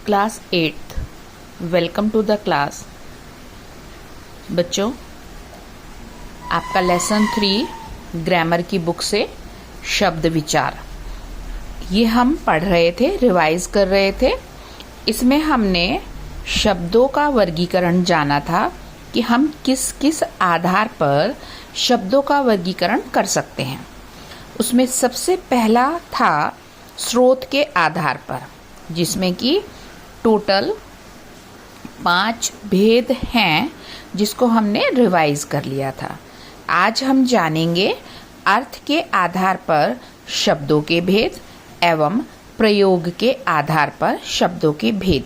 Class 8th welcome to the class. बच्चों, आपका lesson 3 grammar की बुक से शब्द विचार ये हम पढ़ रहे थे, रिवाइज कर रहे थे। इसमें हमने शब्दों का वर्गीकरण जाना था कि हम किस किस आधार पर शब्दों का वर्गीकरण कर सकते हैं। उसमें सबसे पहला था स्रोत के आधार पर, जिसमें कि टोटल 5 भेद हैं जिसको हमने रिवाइज कर लिया था। आज हम जानेंगे अर्थ के आधार पर शब्दों के भेद एवं प्रयोग के आधार पर शब्दों के भेद।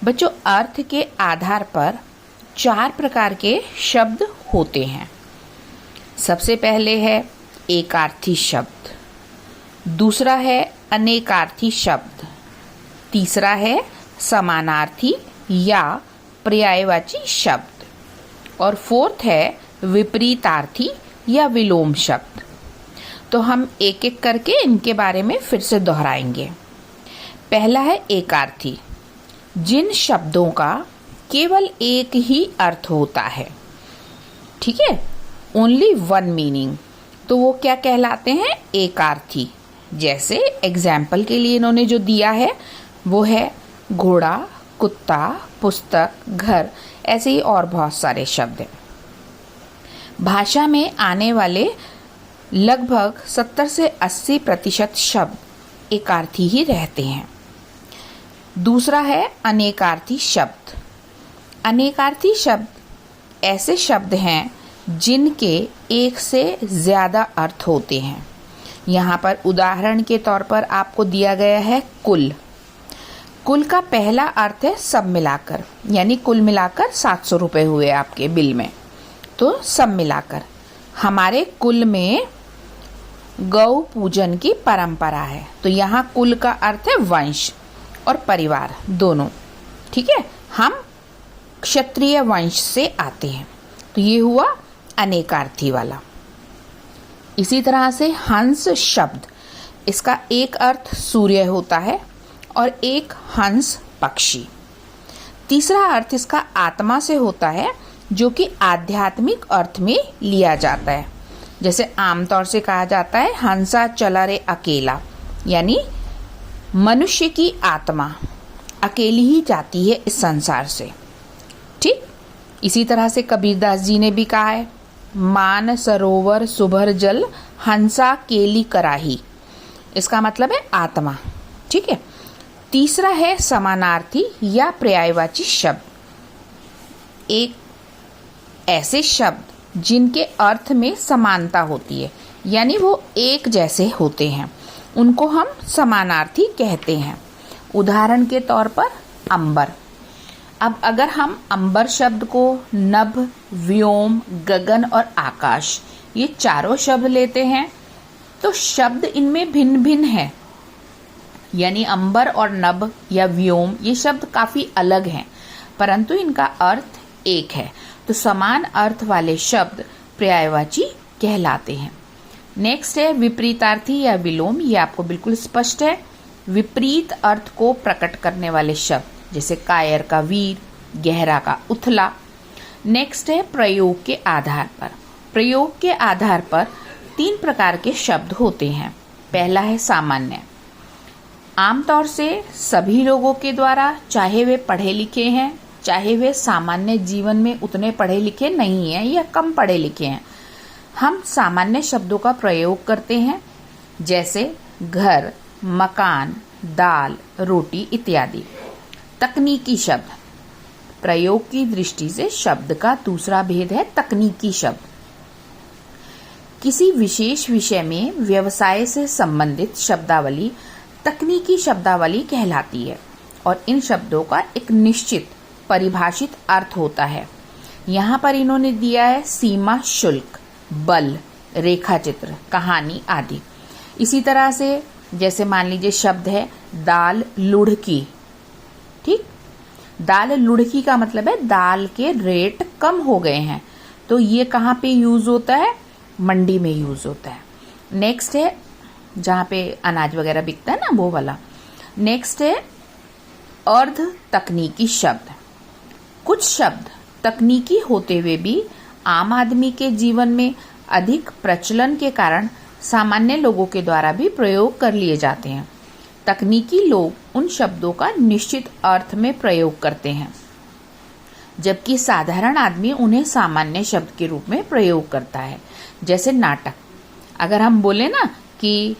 बच्चों, अर्थ के आधार पर 4 प्रकार के शब्द होते हैं। सबसे पहले है एकार्थी शब्द, दूसरा है अनेकार्थी शब्द, तीसरा है समानार्थी या पर्यायवाची शब्द और फोर्थ है विपरीतार्थी या विलोम शब्द। तो हम एक एक करके इनके बारे में फिर से दोहराएंगे। पहला है एकार्थी, जिन शब्दों का केवल एक ही अर्थ होता है, ठीक है, ओनली वन मीनिंग, तो वो क्या कहलाते हैं? एकार्थी। जैसे एग्जाम्पल के लिए इन्होंने जो दिया है वो है घोड़ा, कुत्ता, पुस्तक, घर, ऐसे ही और बहुत सारे शब्द हैं। भाषा में आने वाले लगभग 70 से 80% शब्द एकार्थी ही रहते हैं। दूसरा है अनेकार्थी शब्द। अनेकार्थी शब्द ऐसे शब्द हैं जिनके एक से ज़्यादा अर्थ होते हैं। यहाँ पर उदाहरण के तौर पर आपको दिया गया है कुल। कुल का पहला अर्थ है सब मिलाकर, यानी कुल मिलाकर 700 रुपये हुए आपके बिल में, तो सब मिलाकर। हमारे कुल में गौ पूजन की परंपरा है, तो यहाँ कुल का अर्थ है वंश और परिवार दोनों, ठीक है, हम क्षत्रिय वंश से आते हैं, तो ये हुआ अनेकार्थी वाला। इसी तरह से हंस शब्द, इसका एक अर्थ सूर्य होता है और एक हंस पक्षी। तीसरा अर्थ इसका आत्मा से होता है, जो कि आध्यात्मिक अर्थ में लिया जाता है। जैसे आमतौर से कहा जाता है हंसा चला रे अकेला, यानी मनुष्य की आत्मा अकेली ही जाती है इस संसार से, ठीक। इसी तरह से कबीरदास जी ने भी कहा है मान सरोवर सुभर जल हंसा केली कराही, इसका मतलब है आत्मा, ठीक है। तीसरा है समानार्थी या पर्यायवाची शब्द, एक ऐसे शब्द जिनके अर्थ में समानता होती है, यानी वो एक जैसे होते हैं, उनको हम समानार्थी कहते हैं। उदाहरण के तौर पर अंबर। अब अगर हम अंबर शब्द को नभ, व्योम, गगन और आकाश, ये चारों शब्द लेते हैं, तो शब्द इनमें भिन्न भिन्न है, यानी अंबर और नभ या व्योम ये शब्द काफी अलग हैं, परंतु इनका अर्थ एक है, तो समान अर्थ वाले शब्द पर्यायवाची कहलाते हैं। नेक्स्ट है विपरीतार्थी या विलोम। ये आपको बिल्कुल स्पष्ट है, विपरीत अर्थ को प्रकट करने वाले शब्द, जैसे कायर का वीर, गहरा का उथला। नेक्स्ट है प्रयोग के आधार पर। प्रयोग के आधार पर 3 प्रकार के शब्द होते हैं। पहला है सामान्य, आमतौर से सभी लोगों के द्वारा, चाहे वे पढ़े लिखे हैं, चाहे वे सामान्य जीवन में उतने पढ़े लिखे नहीं हैं या कम पढ़े लिखे हैं, हम सामान्य शब्दों का प्रयोग करते हैं, जैसे घर, मकान, दाल, रोटी इत्यादि। तकनीकी शब्द, प्रयोग की दृष्टि से शब्द का दूसरा भेद है तकनीकी शब्द। किसी विशेष विषय में व्यवसाय से संबंधित शब्दावली तकनीकी शब्दावली कहलाती है और इन शब्दों का एक निश्चित परिभाषित अर्थ होता है। यहाँ पर इन्होंने दिया है सीमा शुल्क, बल, रेखा चित्र, कहानी आदि। इसी तरह से जैसे मान लीजिए शब्द है दाल लुढ़की, ठीक, दाल लुढ़की का मतलब है दाल के रेट कम हो गए हैं, तो ये कहाँ पे यूज होता है? मंडी में यूज होता है। नेक्स्ट है जहाँ पे अनाज वगैरह बिकता है ना, वो वाला। नेक्स्ट है अर्ध तकनीकी शब्द। कुछ शब्द तकनीकी होते हुए भी आम आदमी के जीवन में अधिक प्रचलन के कारण सामान्य लोगों के द्वारा भी प्रयोग कर लिए जाते हैं। तकनीकी लोग उन शब्दों का निश्चित अर्थ में प्रयोग करते हैं, जबकि साधारण आदमी उन्हें सामान्य शब्द के रूप में प्रयोग करता है। जैसे नाटक, अगर हम बोले ना कि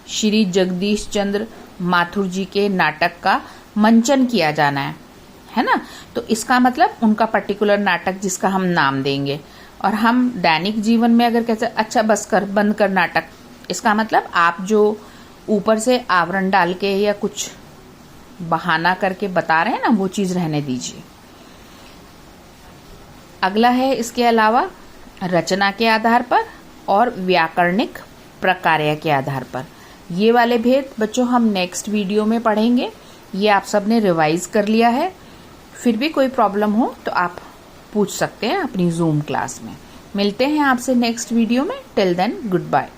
श्री जगदीश चंद्र माथुर जी के नाटक का मंचन किया जाना है ना, तो इसका मतलब उनका पर्टिकुलर नाटक जिसका हम नाम देंगे। और हम दैनिक जीवन में अगर कहते अच्छा बस कर, बंद कर नाटक, इसका मतलब आप जो ऊपर से आवरण डाल के या कुछ बहाना करके बता रहे हैं ना, वो चीज रहने दीजिए। अगला है इसके अलावा रचना के आधार पर और व्याकरणिक प्रकार्य के आधार पर। ये वाले भेद बच्चों हम नेक्स्ट वीडियो में पढ़ेंगे। ये आप सबने रिवाइज कर लिया है। फिर भी कोई प्रॉब्लम हो तो आप पूछ सकते हैं अपनी जूम क्लास में। मिलते हैं आपसे नेक्स्ट वीडियो में। Till then good bye.